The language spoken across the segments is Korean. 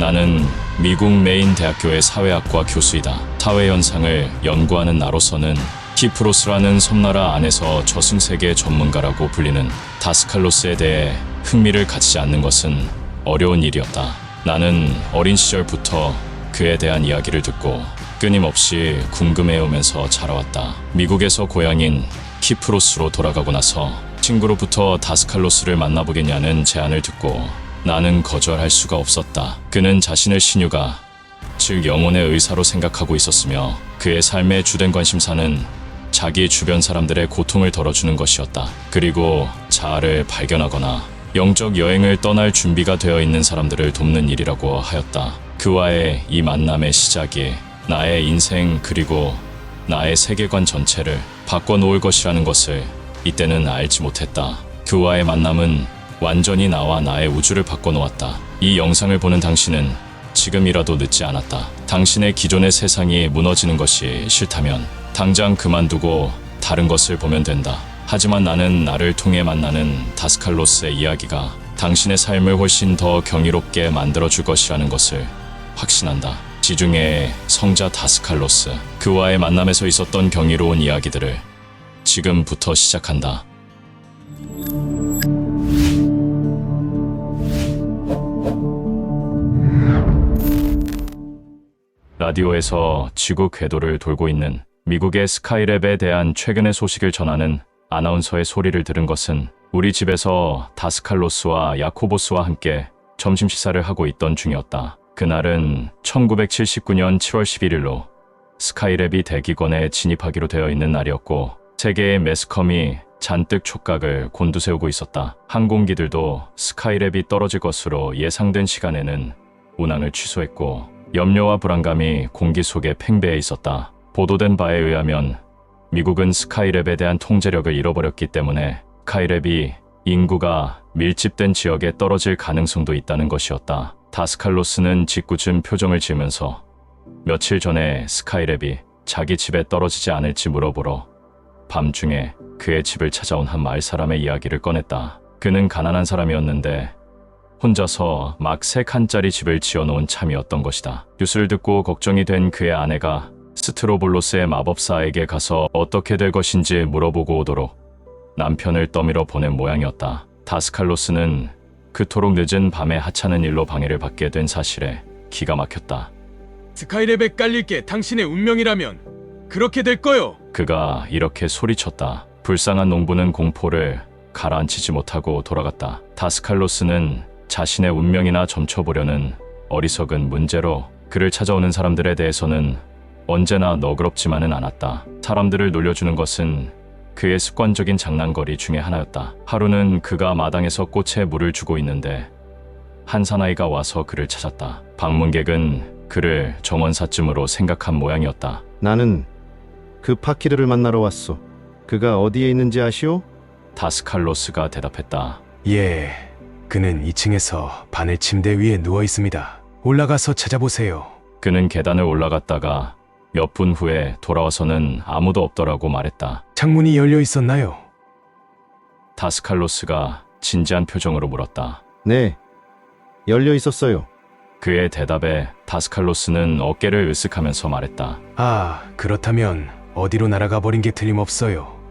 나는 미국 메인 대학교의 사회학과 교수이다. 사회 현상을 연구하는 나로서는 키프로스라는 섬나라 안에서 저승세계 전문가라고 불리는 다스칼로스에 대해 흥미를 갖지 않는 것은 어려운 일이었다. 나는 어린 시절부터 그에 대한 이야기를 듣고 끊임없이 궁금해오면서 자라왔다. 미국에서 고향인 키프로스로 돌아가고 나서 친구로부터 다스칼로스를 만나보겠냐는 제안을 듣고 나는 거절할 수가 없었다. 그는 자신을 신유가, 즉 영혼의 의사로 생각하고 있었으며 그의 삶의 주된 관심사는 자기 주변 사람들의 고통을 덜어주는 것이었다. 그리고 자아를 발견하거나 영적 여행을 떠날 준비가 되어 있는 사람들을 돕는 일이라고 하였다. 그와의 이 만남의 시작이 나의 인생 그리고 나의 세계관 전체를 바꿔놓을 것이라는 것을 이때는 알지 못했다. 그와의 만남은 완전히 나와 나의 우주를 바꿔놓았다. 이 영상을 보는 당신은 지금이라도 늦지 않았다. 당신의 기존의 세상이 무너지는 것이 싫다면 당장 그만두고 다른 것을 보면 된다. 하지만 나는 나를 통해 만나는 다스칼로스의 이야기가 당신의 삶을 훨씬 더 경이롭게 만들어줄 것이라는 것을 확신한다. 지중해의 성자 다스칼로스, 그와의 만남에서 있었던 경이로운 이야기들을 지금부터 시작한다. 라디오에서 지구 궤도를 돌고 있는 미국의 스카이랩에 대한 최근의 소식을 전하는 아나운서의 소리를 들은 것은 우리 집에서 다스칼로스와 야코보스와 함께 점심 식사를 하고 있던 중이었다. 그날은 1979년 7월 11일로 스카이랩이 대기권에 진입하기로 되어 있는 날이었고 세계의 매스컴이 잔뜩 촉각을 곤두세우고 있었다. 항공기들도 스카이랩이 떨어질 것으로 예상된 시간에는 운항을 취소했고 염려와 불안감이 공기 속에 팽배해 있었다. 보도된 바에 의하면 미국은 스카이랩에 대한 통제력을 잃어버렸기 때문에 스카이랩이 인구가 밀집된 지역에 떨어질 가능성도 있다는 것이었다. 다스칼로스는 짓궂은 표정을 지으면서 며칠 전에 스카이랩이 자기 집에 떨어지지 않을지 물어보러 밤중에 그의 집을 찾아온 한 마을 사람의 이야기를 꺼냈다. 그는 가난한 사람이었는데 혼자서 막 3칸짜리 집을 지어놓은 참이었던 것이다. 뉴스를 듣고 걱정이 된 그의 아내가 스트로볼로스의 마법사에게 가서 어떻게 될 것인지 물어보고 오도록 남편을 떠밀어 보낸 모양이었다. 다스칼로스는 그토록 늦은 밤에 하찮은 일로 방해를 받게 된 사실에 기가 막혔다. 스카이랩에 깔릴 게 당신의 운명이라면 그렇게 될 거요. 그가 이렇게 소리쳤다. 불쌍한 농부는 공포를 가라앉히지 못하고 돌아갔다. 다스칼로스는 자신의 운명이나 점쳐보려는 어리석은 문제로 그를 찾아오는 사람들에 대해서는 언제나 너그럽지만은 않았다. 사람들을 놀려주는 것은 그의 습관적인 장난거리 중에 하나였다. 하루는 그가 마당에서 꽃에 물을 주고 있는데 한 사나이가 와서 그를 찾았다. 방문객은 그를 정원사쯤으로 생각한 모양이었다. 나는 그 파키르를 만나러 왔소. 그가 어디에 있는지 아시오? 다스칼로스가 대답했다. 예, 그는 2층에서 바늘 침대 위에 누워 있습니다. 올라가서 찾아보세요. 그는 계단을 올라갔다가 몇 분 후에 돌아와서는 아무도 없더라고 말했다. 창문이 열려 있었나요? 다스칼로스가 진지한 표정으로 물었다. 네, 열려 있었어요. 그의 대답에 다스칼로스는 어깨를 으쓱하면서 말했다. 아, 그렇다면 어디로 날아가 버린 게 틀림없어요.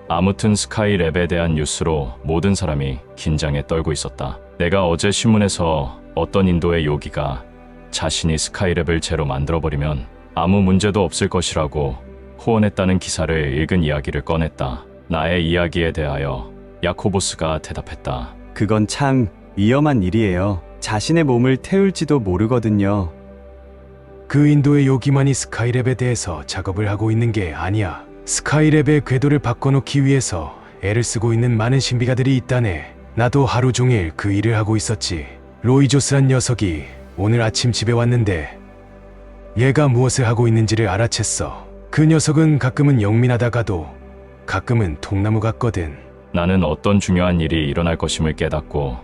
아무튼 스카이랩에 대한 뉴스로 모든 사람이 긴장에 떨고 있었다. 내가 어제 신문에서 어떤 인도의 요기가 자신이 스카이랩을 제로 만들어버리면 아무 문제도 없을 것이라고 호언했다는 기사를 읽은 이야기를 꺼냈다. 나의 이야기에 대하여 야코보스가 대답했다. 그건 참 위험한 일이에요. 자신의 몸을 태울지도 모르거든요. 그 인도의 요기만이 스카이랩에 대해서 작업을 하고 있는 게 아니야. 스카이랩의 궤도를 바꿔놓기 위해서 애를 쓰고 있는 많은 신비가들이 있다네. 나도 하루 종일 그 일을 하고 있었지. 로이조스란 녀석이 오늘 아침 집에 왔는데 얘가 무엇을 하고 있는지를 알아챘어. 그 녀석은 가끔은 영민하다가도 가끔은 통나무 같거든. 나는 어떤 중요한 일이 일어날 것임을 깨닫고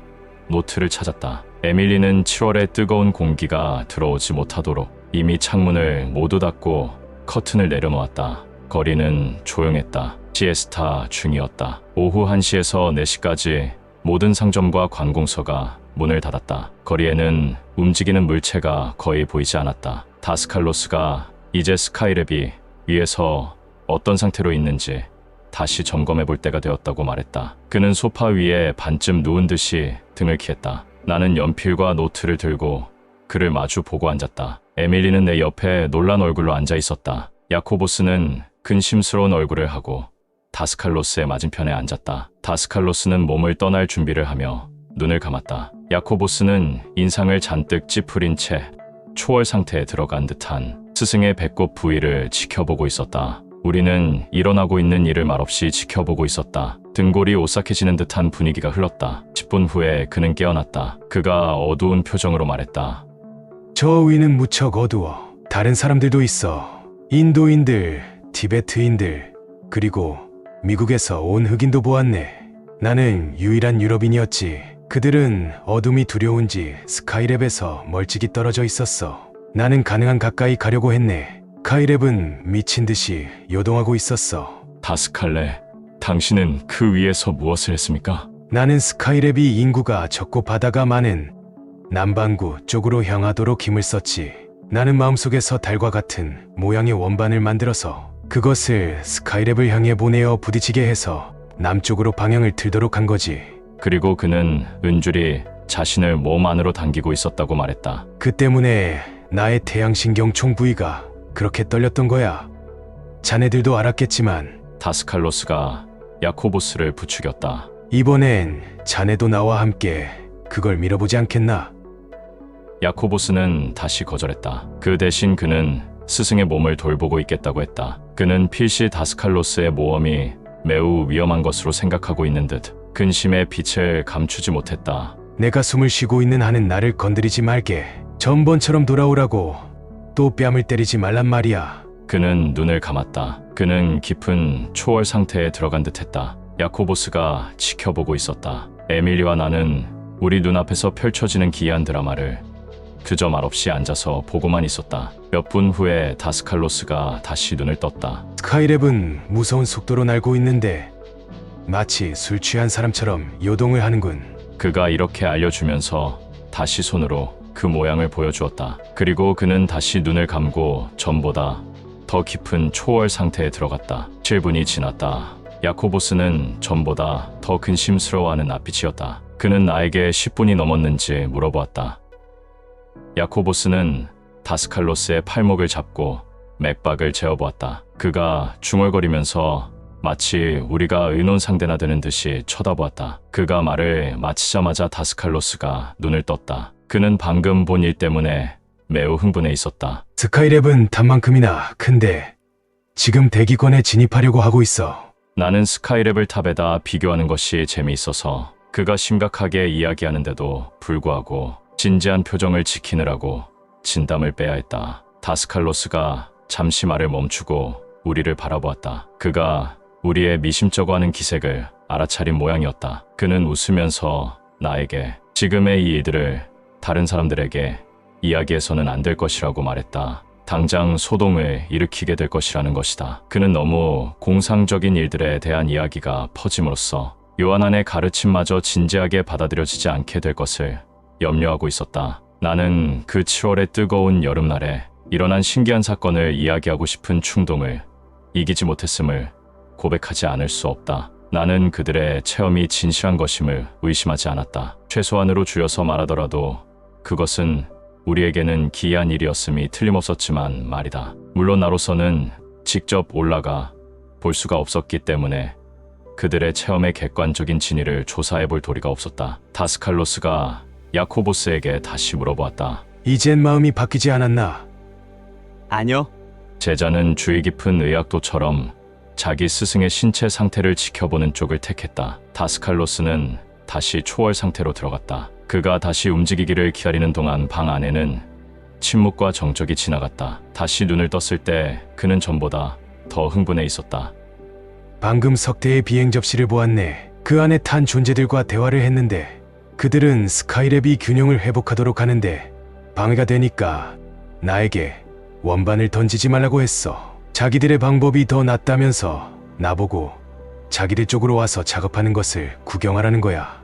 노트를 찾았다. 에밀리는 7월에 뜨거운 공기가 들어오지 못하도록 이미 창문을 모두 닫고 커튼을 내려놓았다. 거리는 조용했다. 시에스타 중이었다. 오후 1시에서 4시까지 모든 상점과 관공서가 문을 닫았다. 거리에는 움직이는 물체가 거의 보이지 않았다. 다스칼로스가 이제 스카이랩이 위에서 어떤 상태로 있는지 다시 점검해 볼 때가 되었다고 말했다. 그는 소파 위에 반쯤 누운 듯이 등을 키했다. 나는 연필과 노트를 들고 그를 마주 보고 앉았다. 에밀리는 내 옆에 놀란 얼굴로 앉아 있었다. 야코보스는 근심스러운 얼굴을 하고 다스칼로스의 맞은편에 앉았다. 다스칼로스는 몸을 떠날 준비를 하며 눈을 감았다. 야코보스는 인상을 잔뜩 찌푸린 채 초월 상태에 들어간 듯한 스승의 배꼽 부위를 지켜보고 있었다. 우리는 일어나고 있는 일을 말없이 지켜보고 있었다. 등골이 오싹해지는 듯한 분위기가 흘렀다. 10분 후에 그는 깨어났다. 그가 어두운 표정으로 말했다. 저 위는 무척 어두워. 다른 사람들도 있어. 인도인들, 티베트인들, 그리고 미국에서 온 흑인도 보았네. 나는 유일한 유럽인이었지. 그들은 어둠이 두려운지 스카이랩에서 멀찍이 떨어져 있었어. 나는 가능한 가까이 가려고 했네. 스카이랩은 미친 듯이 요동하고 있었어. 다스칼레, 당신은 그 위에서 무엇을 했습니까? 나는 스카이랩이 인구가 적고 바다가 많은 남반구 쪽으로 향하도록 힘을 썼지. 나는 마음속에서 달과 같은 모양의 원반을 만들어서 그것을 스카이랩을 향해 보내어 부딪히게 해서 남쪽으로 방향을 틀도록 한 거지. 그리고 그는 은줄이 자신을 몸 안으로 당기고 있었다고 말했다. 그 때문에 나의 태양신경총 부위가 그렇게 떨렸던 거야. 자네들도 알았겠지만 다스칼로스가 야코보스를 부추겼다. 이번엔 자네도 나와 함께 그걸 밀어보지 않겠나? 야코보스는 다시 거절했다. 그 대신 그는 스승의 몸을 돌보고 있겠다고 했다. 그는 필시 다스칼로스의 모험이 매우 위험한 것으로 생각하고 있는 듯 근심의 빛을 감추지 못했다. 내가 숨을 쉬고 있는 한은 나를 건드리지 말게. 전번처럼 돌아오라고. 또 뺨을 때리지 말란 말이야. 그는 눈을 감았다. 그는 깊은 초월 상태에 들어간 듯했다. 야코보스가 지켜보고 있었다. 에밀리와 나는 우리 눈앞에서 펼쳐지는 기이한 드라마를 그저 말없이 앉아서 보고만 있었다. 몇 분 후에 다스칼로스가 다시 눈을 떴다. 스카이랩은 무서운 속도로 날고 있는데 마치 술 취한 사람처럼 요동을 하는군. 그가 이렇게 알려주면서 다시 손으로 그 모양을 보여주었다. 그리고 그는 다시 눈을 감고 전보다 더 깊은 초월 상태에 들어갔다. 7분이 지났다. 야코보스는 전보다 더 근심스러워하는 낯빛이었다. 그는 나에게 10분이 넘었는지 물어보았다. 야코보스는 다스칼로스의 팔목을 잡고 맥박을 재어보았다. 그가 중얼거리면서 마치 우리가 의논 상대나 되는 듯이 쳐다보았다. 그가 말을 마치자마자 다스칼로스가 눈을 떴다. 그는 방금 본 일 때문에 매우 흥분해 있었다. 스카이랩은 탑만큼이나 큰데 지금 대기권에 진입하려고 하고 있어. 나는 스카이랩을 탑에다 비교하는 것이 재미있어서 그가 심각하게 이야기하는데도 불구하고 진지한 표정을 지키느라고 진담을 빼야 했다. 다스칼로스가 잠시 말을 멈추고 우리를 바라보았다. 그가 우리의 미심쩍어 하는 기색을 알아차린 모양이었다. 그는 웃으면서 나에게 지금의 이 일들을 다른 사람들에게 이야기해서는 안 될 것이라고 말했다. 당장 소동을 일으키게 될 것이라는 것이다. 그는 너무 공상적인 일들에 대한 이야기가 퍼짐으로써 요한안의 가르침마저 진지하게 받아들여지지 않게 될 것을 염려하고 있었다. 나는 그 7월의 뜨거운 여름날에 일어난 신기한 사건을 이야기하고 싶은 충동을 이기지 못했음을 고백하지 않을 수 없다. 나는 그들의 체험이 진실한 것임을 의심하지 않았다. 최소한으로 줄여서 말하더라도 그것은 우리에게는 기이한 일이었음이 틀림없었지만 말이다. 물론 나로서는 직접 올라가 볼 수가 없었기 때문에 그들의 체험의 객관적인 진위를 조사해 볼 도리가 없었다. 다스칼로스가 야코보스에게 다시 물어보았다. 이젠 마음이 바뀌지 않았나? 아니요. 제자는 주의 깊은 의학도처럼 자기 스승의 신체 상태를 지켜보는 쪽을 택했다. 다스칼로스는 다시 초월 상태로 들어갔다. 그가 다시 움직이기를 기다리는 동안 방 안에는 침묵과 정적이 지나갔다. 다시 눈을 떴을 때 그는 전보다 더 흥분해 있었다. 방금 석대의 비행 접시를 보았네. 그 안에 탄 존재들과 대화를 했는데 그들은 스카이랩이 균형을 회복하도록 하는데 방해가 되니까 나에게 원반을 던지지 말라고 했어. 자기들의 방법이 더 낫다면서 나보고 자기들 쪽으로 와서 작업하는 것을 구경하라는 거야.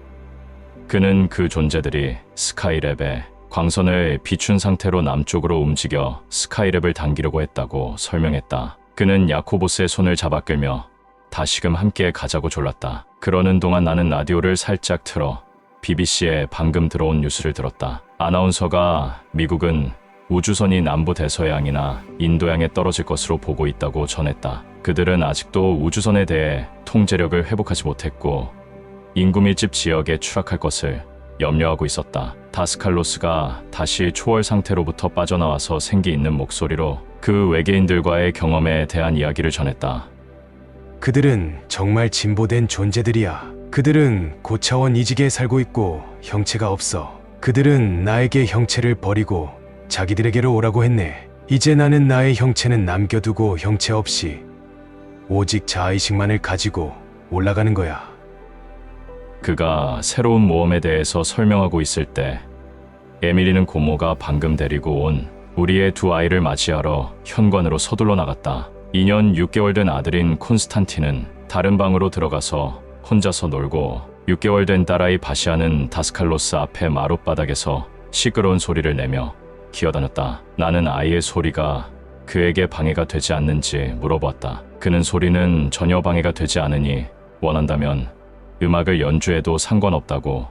그는 그 존재들이 스카이랩의 광선을 비춘 상태로 남쪽으로 움직여 스카이랩을 당기려고 했다고 설명했다. 그는 야코보스의 손을 잡아 끌며 다시금 함께 가자고 졸랐다. 그러는 동안 나는 라디오를 살짝 틀어 BBC에 방금 들어온 뉴스를 들었다. 아나운서가 미국은 우주선이 남부 대서양이나 인도양에 떨어질 것으로 보고 있다고 전했다. 그들은 아직도 우주선에 대해 통제력을 회복하지 못했고 인구 밀집 지역에 추락할 것을 염려하고 있었다. 다스칼로스가 다시 초월 상태로부터 빠져나와서 생기 있는 목소리로 그 외계인들과의 경험에 대한 이야기를 전했다. 그들은 정말 진보된 존재들이야. 그들은 고차원 이직에 살고 있고 형체가 없어. 그들은 나에게 형체를 버리고 자기들에게로 오라고 했네. 이제 나는 나의 형체는 남겨두고 형체 없이 오직 자아의식만을 가지고 올라가는 거야. 그가 새로운 모험에 대해서 설명하고 있을 때 에밀리는 고모가 방금 데리고 온 우리의 두 아이를 맞이하러 현관으로 서둘러 나갔다. 2년 6개월 된 아들인 콘스탄틴은 다른 방으로 들어가서 혼자서 놀고 6개월 된 딸아이 바시아는 다스칼로스 앞에 마룻바닥에서 시끄러운 소리를 내며 기어다녔다. 나는 아이의 소리가 그에게 방해가 되지 않는지 물어보았다. 그는 소리는 전혀 방해가 되지 않으니 원한다면 음악을 연주해도 상관없다고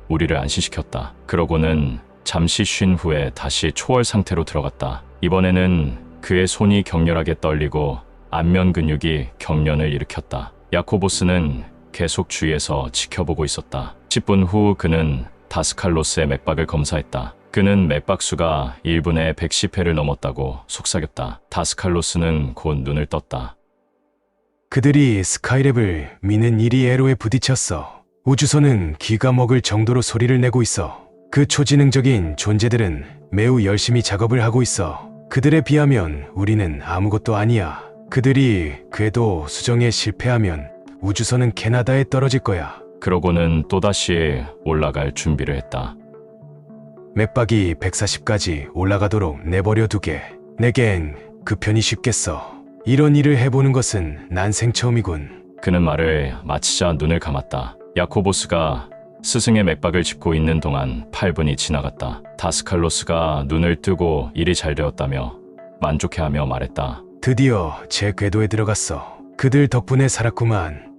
우리를 안심시켰다. 그러고는 잠시 쉰 후에 다시 초월 상태로 들어갔다. 이번에는 그의 손이 격렬하게 떨리고 안면 근육이 경련을 일으켰다. 야코보스는 계속 주위에서 지켜보고 있었다. 10분 후 그는 다스칼로스의 맥박을 검사했다. 그는 맥박수가 1분에 110회를 넘었다고 속삭였다. 다스칼로스는 곧 눈을 떴다. 그들이 스카이랩을 미는 일이 애로에 부딪혔어. 우주선은 기가 먹을 정도로 소리를 내고 있어. 그 초지능적인 존재들은 매우 열심히 작업을 하고 있어. 그들에 비하면 우리는 아무것도 아니야. 그들이 궤도 수정에 실패하면 우주선은 캐나다에 떨어질 거야. 그러고는 또다시 올라갈 준비를 했다. 맥박이 140까지 올라가도록 내버려 두게. 내겐 그 편이 쉽겠어. 이런 일을 해보는 것은 난생 처음이군. 그는 말을 마치자 눈을 감았다. 야코보스가 스승의 맥박을 짚고 있는 동안 8분이 지나갔다. 다스칼로스가 눈을 뜨고 일이 잘 되었다며 만족해하며 말했다. 드디어 제 궤도에 들어갔어. 그들 덕분에 살았구만.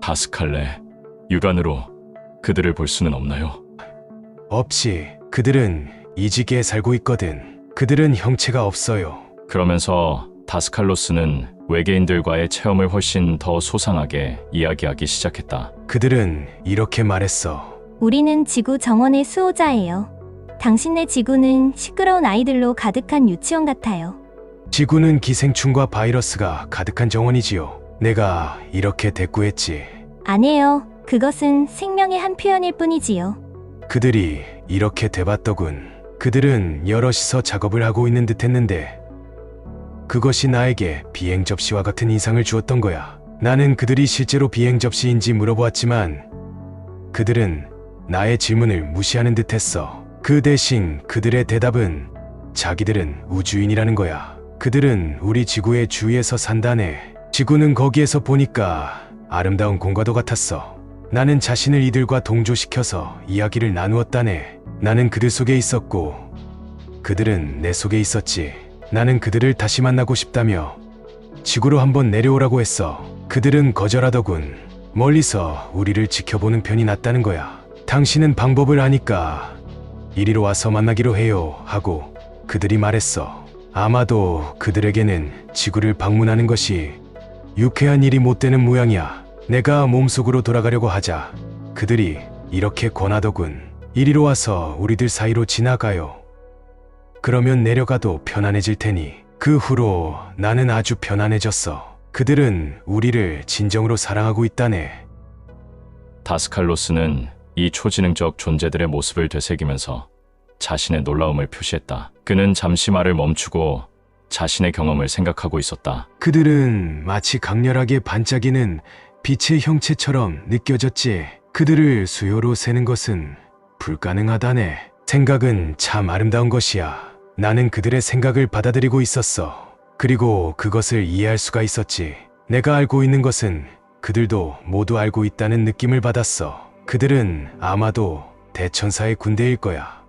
다스칼레, 육안으로 그들을 볼 수는 없나요? 없지. 그들은 이지계에 살고 있거든. 그들은 형체가 없어요. 그러면서 다스칼로스는 외계인들과의 체험을 훨씬 더 소상하게 이야기하기 시작했다. 그들은 이렇게 말했어. 우리는 지구 정원의 수호자예요. 당신네 지구는 시끄러운 아이들로 가득한 유치원 같아요. 지구는 기생충과 바이러스가 가득한 정원이지요. 내가 이렇게 대꾸했지. 아니에요. 그것은 생명의 한 표현일 뿐이지요. 그들이 이렇게 돼봤더군. 그들은 여럿이서 작업을 하고 있는 듯 했는데 그것이 나에게 비행 접시와 같은 인상을 주었던 거야. 나는 그들이 실제로 비행 접시인지 물어보았지만 그들은 나의 질문을 무시하는 듯 했어. 그 대신 그들의 대답은 자기들은 우주인이라는 거야. 그들은 우리 지구의 주위에서 산다네. 지구는 거기에서 보니까 아름다운 공과도 같았어. 나는 자신을 이들과 동조시켜서 이야기를 나누었다네. 나는 그들 속에 있었고 그들은 내 속에 있었지. 나는 그들을 다시 만나고 싶다며 지구로 한번 내려오라고 했어. 그들은 거절하더군. 멀리서 우리를 지켜보는 편이 낫다는 거야. 당신은 방법을 아니까 이리로 와서 만나기로 해요 하고 그들이 말했어. 아마도 그들에게는 지구를 방문하는 것이 유쾌한 일이 못 되는 모양이야. 내가 몸속으로 돌아가려고 하자 그들이 이렇게 권하더군. 이리로 와서 우리들 사이로 지나가요. 그러면 내려가도 편안해질 테니. 그 후로 나는 아주 편안해졌어. 그들은 우리를 진정으로 사랑하고 있다네. 다스칼로스는 이 초지능적 존재들의 모습을 되새기면서 자신의 놀라움을 표시했다. 그는 잠시 말을 멈추고 자신의 경험을 생각하고 있었다. 그들은 마치 강렬하게 반짝이는 빛의 형체처럼 느껴졌지. 그들을 수요로 세는 것은 불가능하다네. 생각은 참 아름다운 것이야. 나는 그들의 생각을 받아들이고 있었어. 그리고 그것을 이해할 수가 있었지. 내가 알고 있는 것은 그들도 모두 알고 있다는 느낌을 받았어. 그들은 아마도 대천사의 군대일 거야.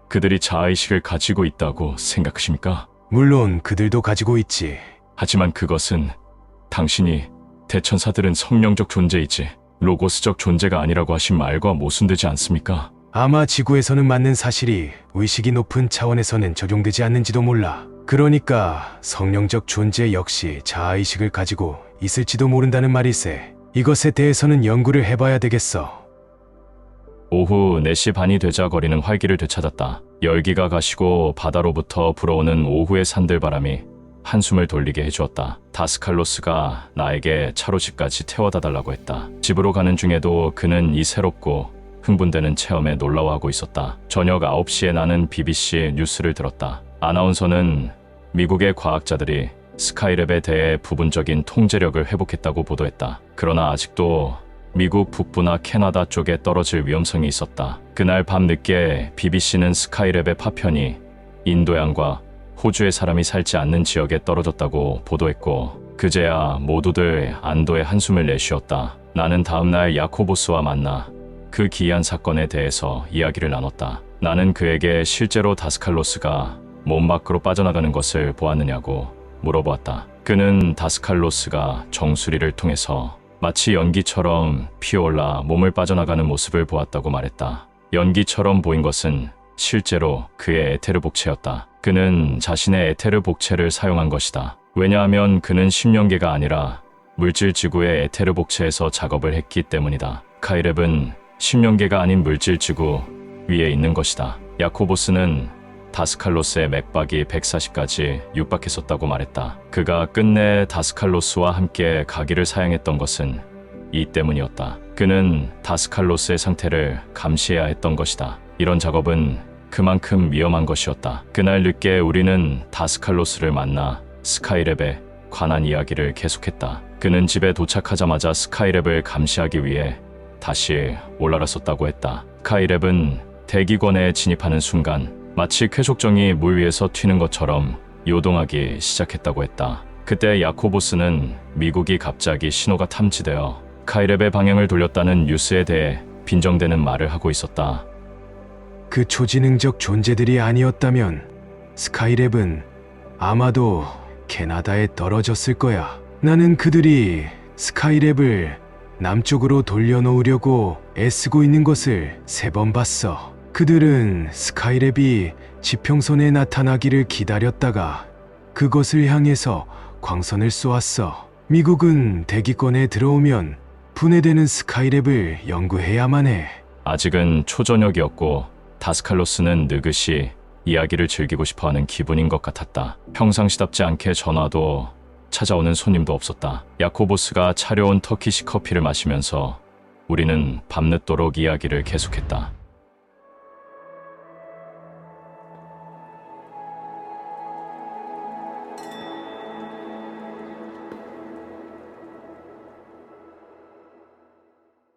그들이 자아의식을 가지고 있다고 생각하십니까? 물론 그들도 가지고 있지. 하지만 그것은 당신이 대천사들은 성령적 존재이지 로고스적 존재가 아니라고 하신 말과 모순되지 않습니까? 아마 지구에서는 맞는 사실이 의식이 높은 차원에서는 적용되지 않는지도 몰라. 그러니까 성령적 존재 역시 자아의식을 가지고 있을지도 모른다는 말일세. 이것에 대해서는 연구를 해봐야 되겠어. 오후 4시 반이 되자 거리는 활기를 되찾았다. 열기가 가시고 바다로부터 불어오는 오후의 산들바람이 한숨을 돌리게 해주었다. 다스칼로스가 나에게 차로 집까지 태워다 달라고 했다. 집으로 가는 중에도 그는 이 새롭고 흥분되는 체험에 놀라워하고 있었다. 저녁 9시에 나는 BBC 뉴스를 들었다. 아나운서는 미국의 과학자들이 스카이랩에 대해 부분적인 통제력을 회복했다고 보도했다. 그러나 아직도 미국 북부나 캐나다 쪽에 떨어질 위험성이 있었다. 그날 밤 늦게 BBC는 스카이랩의 파편이 인도양과 호주의 사람이 살지 않는 지역에 떨어졌다고 보도했고 그제야 모두들 안도의 한숨을 내쉬었다. 나는 다음날 야코보스와 만나 그 기이한 사건에 대해서 이야기를 나눴다. 나는 그에게 실제로 다스칼로스가 몸 밖으로 빠져나가는 것을 보았느냐고 물어보았다. 그는 다스칼로스가 정수리를 통해서 마치 연기처럼 피어올라 몸을 빠져나가는 모습을 보았다고 말했다. 연기처럼 보인 것은 실제로 그의 에테르 복체였다. 그는 자신의 에테르 복체를 사용한 것이다. 왜냐하면 그는 신명계가 아니라 물질 지구의 에테르 복체에서 작업을 했기 때문이다. 카이랩은 신명계가 아닌 물질 지구 위에 있는 것이다. 야코보스는 다스칼로스의 맥박이 140까지 육박했었다고 말했다. 그가 끝내 다스칼로스와 함께 가기를 사양했던 것은 이 때문이었다. 그는 다스칼로스의 상태를 감시해야 했던 것이다. 이런 작업은 그만큼 위험한 것이었다. 그날 늦게 우리는 다스칼로스를 만나 스카이랩에 관한 이야기를 계속했다. 그는 집에 도착하자마자 스카이랩을 감시하기 위해 다시 올라갔었다고 했다. 스카이랩은 대기권에 진입하는 순간 마치 쾌속정이 물 위에서 튀는 것처럼 요동하기 시작했다고 했다. 그때 야코보스는 미국이 갑자기 신호가 탐지되어 스카이랩의 방향을 돌렸다는 뉴스에 대해 빈정대는 말을 하고 있었다. 그 초지능적 존재들이 아니었다면 스카이랩은 아마도 캐나다에 떨어졌을 거야. 나는 그들이 스카이랩을 남쪽으로 돌려놓으려고 애쓰고 있는 것을 3번 봤어. 그들은 스카이랩이 지평선에 나타나기를 기다렸다가 그것을 향해서 광선을 쏘았어. 미국은 대기권에 들어오면 분해되는 스카이랩을 연구해야만 해. 아직은 초저녁이었고 다스칼로스는 느긋이 이야기를 즐기고 싶어하는 기분인 것 같았다. 평상시답지 않게 전화도 찾아오는 손님도 없었다. 야코보스가 차려온 터키시 커피를 마시면서 우리는 밤늦도록 이야기를 계속했다.